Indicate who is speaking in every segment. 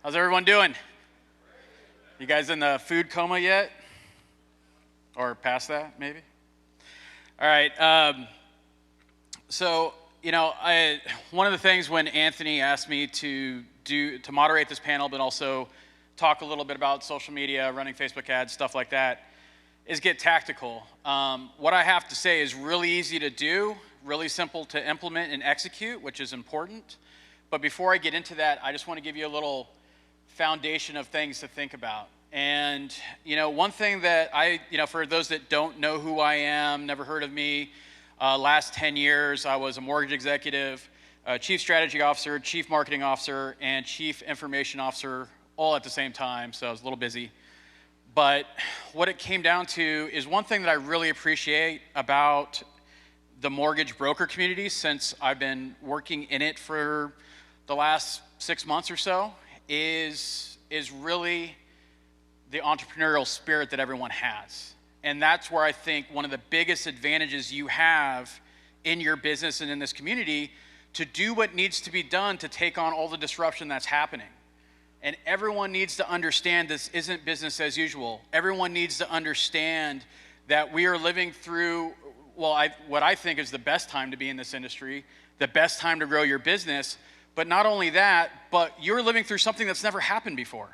Speaker 1: How's everyone doing? You guys in the food coma yet? Or past that, maybe? All right. One of the things when Anthony asked me to moderate this panel, but also talk a little bit about social media, running Facebook ads, stuff like that, is get tactical. What I have to say is really easy to do, really simple to implement and execute, which is important. But before I get into that, I just want to give you a little foundation of things to think about. And, one thing that for those that don't know who I am, never heard of me, last 10 years, I was a mortgage executive, chief strategy officer, chief marketing officer, and chief information officer all at the same time. So I was a little busy. But what it came down to is one thing that I really appreciate about the mortgage broker community, since I've been working in it for the last 6 months or so, is really the entrepreneurial spirit that everyone has. And that's where I think one of the biggest advantages you have in your business and in this community to do what needs to be done to take on all the disruption that's happening. And everyone needs to understand this isn't business as usual. Everyone needs to understand that we are living through, what I think is the best time to be in this industry, the best time to grow your business. But not only that, but you're living through something that's never happened before,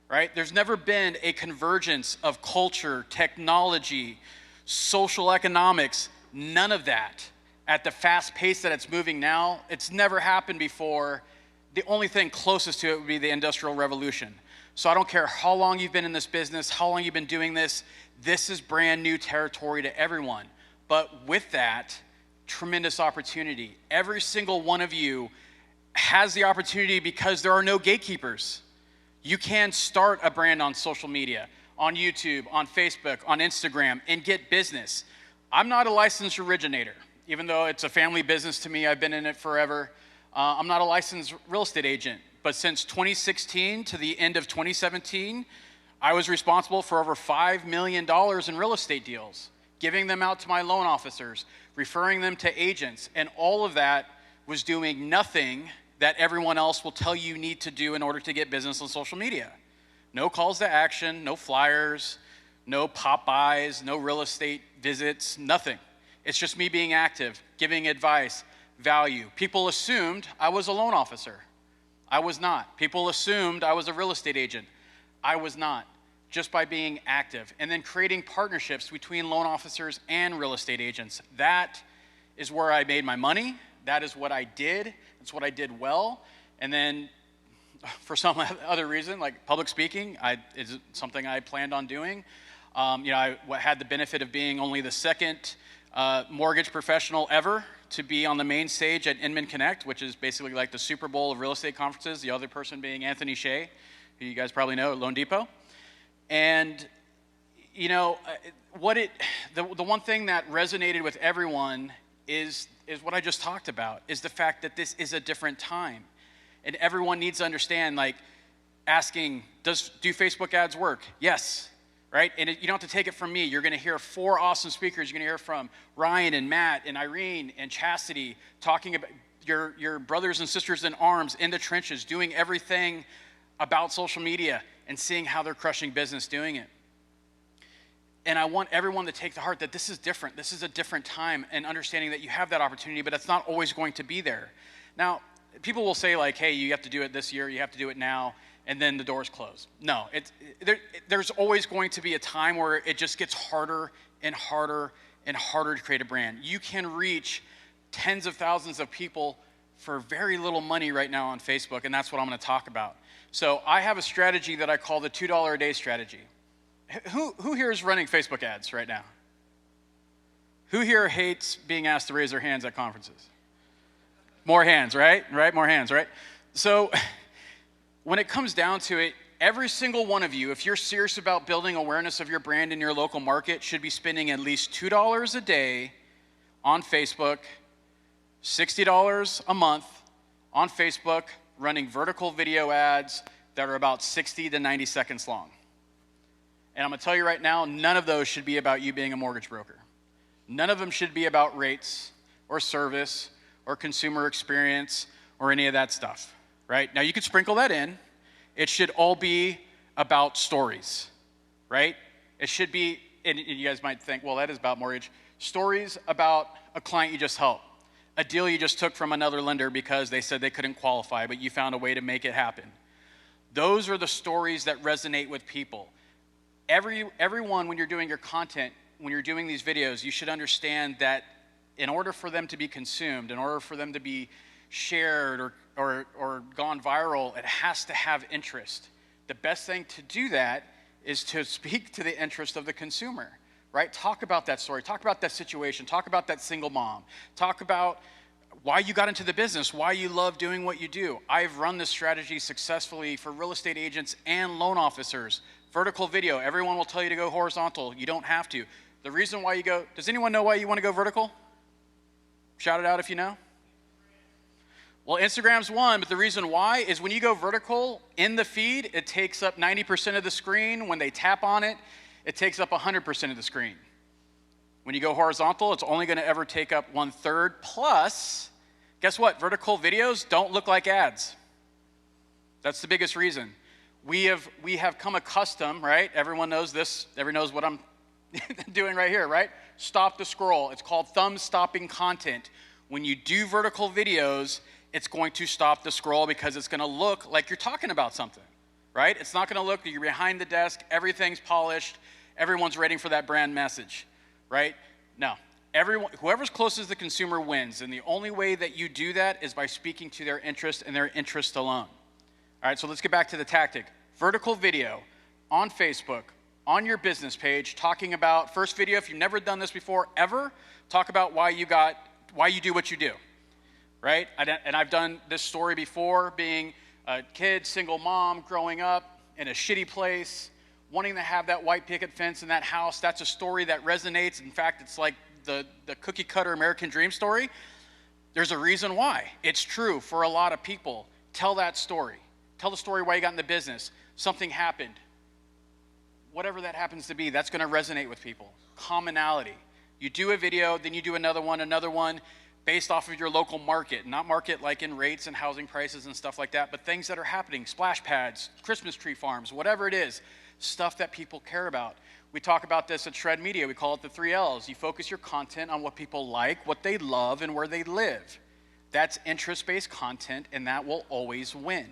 Speaker 1: right? There's never been a convergence of culture, technology, social economics, none of that at the fast pace that it's moving now. It's never happened before. The only thing closest to it would be the Industrial Revolution. So I don't care how long you've been in this business, how long you've been doing this is brand new territory to everyone. But with that, tremendous opportunity. Every single one of you has the opportunity because there are no gatekeepers. You can start a brand on social media, on YouTube, on Facebook, on Instagram, and get business. I'm not a licensed originator, even though it's a family business to me. I've been in it forever. I'm not a licensed real estate agent, but since 2016 to the end of 2017, I was responsible for over $5 million in real estate deals, giving them out to my loan officers, referring them to agents, and all of that was doing nothing that everyone else will tell you need to do in order to get business on social media. No calls to action, no flyers, no pop-bys, no real estate visits, nothing. It's just me being active, giving advice, value. People assumed I was a loan officer. I was not. People assumed I was a real estate agent. I was not, just by being active. And then creating partnerships between loan officers and real estate agents. That is where I made my money. That is what I did. It's what I did well. And then for some other reason, like public speaking, is something I planned on doing. I had the benefit of being only the second mortgage professional ever to be on the main stage at Inman Connect, which is basically like the Super Bowl of real estate conferences, the other person being Anthony Shea, who you guys probably know at Loan Depot. And, the one thing that resonated with everyone is what I just talked about, is the fact that this is a different time. And everyone needs to understand, asking, do Facebook ads work? Yes, right? And you don't have to take it from me. You're going to hear 4 awesome speakers. You're going to hear from Ryan and Matt and Irene and Chastity talking about your brothers and sisters in arms in the trenches, doing everything about social media and seeing how they're crushing business doing it. And I want everyone to take to heart that this is different. This is a different time, and understanding that you have that opportunity, but it's not always going to be there. Now, people will say hey, you have to do it this year, you have to do it now, and then the doors close. No, there's always going to be a time where it just gets harder and harder and harder to create a brand. You can reach tens of thousands of people for very little money right now on Facebook, and that's what I'm going to talk about. So I have a strategy that I call the $2 a day strategy. Who here is running Facebook ads right now? Who here hates being asked to raise their hands at conferences? More hands, right? Right? More hands, right? So when it comes down to it, every single one of you, if you're serious about building awareness of your brand in your local market, should be spending at least $2 a day on Facebook, $60 a month on Facebook, running vertical video ads that are about 60 to 90 seconds long. And I'm going to tell you right now, none of those should be about you being a mortgage broker. None of them should be about rates or service or consumer experience or any of that stuff, right? Now, you could sprinkle that in, It should all be about stories, right? It should be, and you guys might think, well, that is about mortgage. Stories about a client you just helped, a deal you just took from another lender because they said they couldn't qualify, but you found a way to make it happen. Those are the stories that resonate with people. Everyone, when you're doing your content, when you're doing these videos, you should understand that in order for them to be consumed, in order for them to be shared or gone viral, it has to have interest. The best thing to do that is to speak to the interest of the consumer, right? Talk about that story, talk about that situation, talk about that single mom, talk about why you got into the business, why you love doing what you do. I've run this strategy successfully for real estate agents and loan officers. Vertical video, everyone will tell you to go horizontal. You don't have to. The reason why you go, does anyone know why you want to go vertical? Shout it out if you know. Well, Instagram's one, but the reason why is when you go vertical in the feed, it takes up 90% of the screen. When they tap on it, it takes up 100% of the screen. When you go horizontal, it's only going to ever take up 1/3. Plus, guess what? Vertical videos don't look like ads. That's the biggest reason. We have come accustomed, right? Everyone knows this. Everyone knows what I'm doing right here, right? Stop the scroll. It's called thumb stopping content. When you do vertical videos, it's going to stop the scroll because it's going to look like you're talking about something, right? It's not going to look like you're behind the desk, everything's polished, everyone's waiting for that brand message, right? No. Whoever's closest to the consumer wins, and the only way that you do that is by speaking to their interest and their interest alone. All right, so let's get back to the tactic. Vertical video on Facebook, on your business page, talking about, first video, if you've never done this before, ever, talk about why you do what you do, right? And I've done this story before, being a kid, single mom, growing up in a shitty place, wanting to have that white picket fence in that house. That's a story that resonates. In fact, it's like the cookie cutter American dream story. There's a reason why. It's true for a lot of people. Tell that story. Tell the story why you got in the business. Something happened. Whatever that happens to be, that's going to resonate with people. Commonality. You do a video, then you do another one based off of your local market. Not market like in rates and housing prices and stuff like that, but things that are happening. Splash pads, Christmas tree farms, whatever it is. Stuff that people care about. We talk about this at Shred Media. We call it the 3 L's. You focus your content on what people like, what they love, and where they live. That's interest-based content, and that will always win.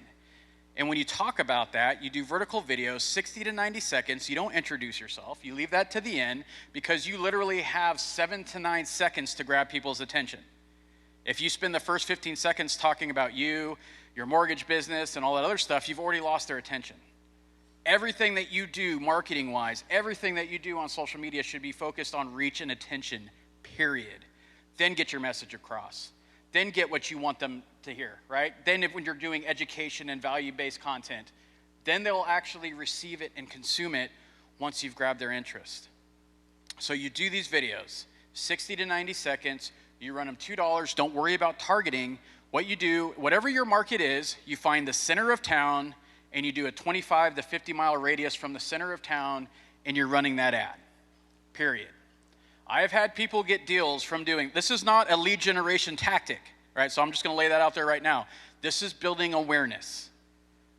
Speaker 1: And when you talk about that, you do vertical videos, 60 to 90 seconds. You don't introduce yourself. You leave that to the end because you literally have 7 to 9 seconds to grab people's attention. If you spend the first 15 seconds talking about you, your mortgage business, and all that other stuff, you've already lost their attention. Everything that you do marketing-wise, everything that you do on social media should be focused on reach and attention, period. Then get your message across. Then get what you want them to hear, right? Then when you're doing education and value-based content, then they'll actually receive it and consume it once you've grabbed their interest. So you do these videos, 60 to 90 seconds, you run them $2, don't worry about targeting. What you do, whatever your market is, you find the center of town and you do a 25 to 50 mile radius from the center of town and you're running that ad, period. I have had people get deals from doing, this is not a lead generation tactic, right? So I'm just gonna lay that out there right now. This is building awareness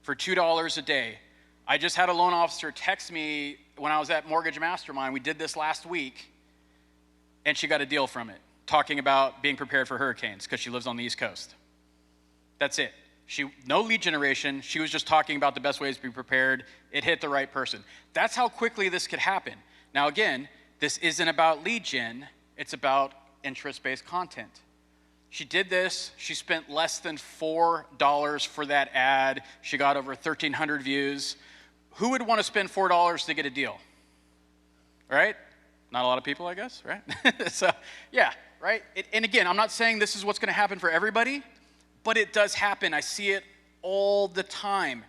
Speaker 1: for $2 a day. I just had a loan officer text me when I was at Mortgage Mastermind. We did this last week, and she got a deal from it, talking about being prepared for hurricanes because she lives on the East Coast. That's it. No lead generation. She was just talking about the best ways to be prepared. It hit the right person. That's how quickly this could happen. Now again, this isn't about lead gen, it's about interest-based content. She did this, she spent less than $4 for that ad. She got over 1,300 views. Who would want to spend $4 to get a deal? Right? Not a lot of people, I guess, right? So, yeah, right? And again, I'm not saying this is what's going to happen for everybody, but it does happen. I see it all the time.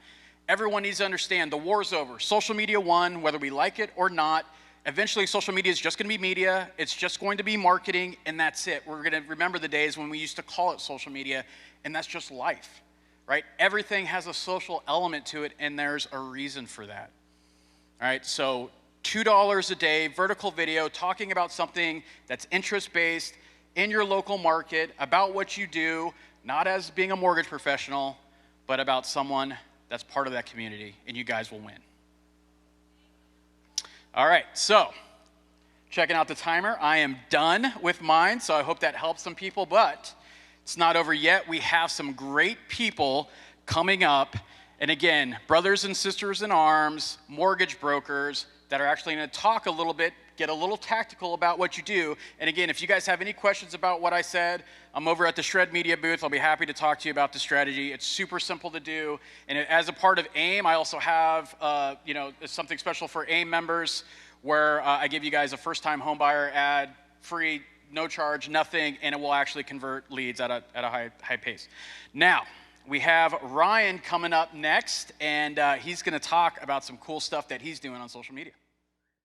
Speaker 1: Everyone needs to understand the war's over. Social media won, whether we like it or not. Eventually, social media is just going to be media. It's just going to be marketing, and that's it. We're going to remember the days when we used to call it social media, and that's just life, right? Everything has a social element to it, and there's a reason for that. All right, so $2 a day, vertical video, talking about something that's interest-based in your local market, about what you do, not as being a mortgage professional, but about someone that's part of that community, and you guys will win. All right, so checking out the timer. I am done with mine, so I hope that helps some people, but it's not over yet. We have some great people coming up. And again, brothers and sisters in arms, mortgage brokers that are actually going to talk a little bit, get a little tactical about what you do. And again, if you guys have any questions about what I said, I'm over at the Shred Media booth. I'll be happy to talk to you about the strategy. It's super simple to do. And as a part of AIME, I also have something special for AIME members where I give you guys a first-time homebuyer ad, free, no charge, nothing, and it will actually convert leads at a high pace. Now, we have Ryan coming up next, and he's going to talk about some cool stuff that he's doing on social media.